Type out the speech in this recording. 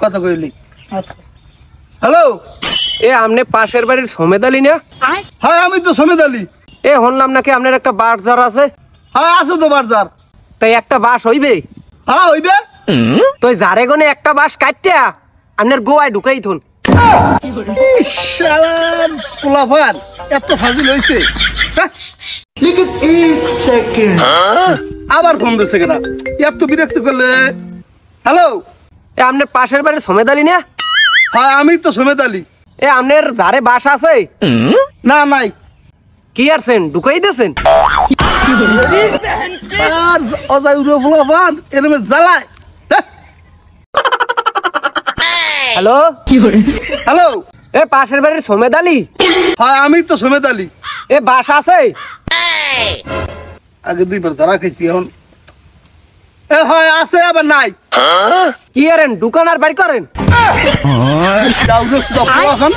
কথা কইলি। হ্যালো, এ আমনে পাশের বাড়ির সমেদ আলী না? হ্যাঁ আমি তো সমেদ আলী। এ শুনলাম নাকি আপনার একটা বাজার আছে। হ্যাঁ আছে তো বাজার। তাই একটা বাস হইবে? হ্যাঁ হইবে। তো জারে গনে একটা বাস কাটটা আপনার গোয়ায় ঢুকাই থুন। শালার পোলাপান এত ফাজিল হইছে। लेकिन एक सेकंड আবার ফোন দিছে কেনা, এত বিরক্ত করলে। হ্যালো, এ আপনার পাশের বাড়ির সমেদ আলী না? হ্যাঁ আমি তো সমেদ আলী। এ আপনার জারে বাস আছে? না নাই। কি আরছেন ঢুকাই দিয়েছেন? আর অজাই উড়ো পোলাপান এরমে জ্বালায়। হ্যালো হ্যালো, এ পাশের বাড়ির সমেদ আলী? হ্যাঁ আমি তো সমেদ আলী। এ বাস আছে? আগে দুইবার ধরা খাইছি এখন। এ হয় আছে আবার নাই। কি আরেন দোকান আর বাড়ি করেন? যাও দোস্ত পোলাপান।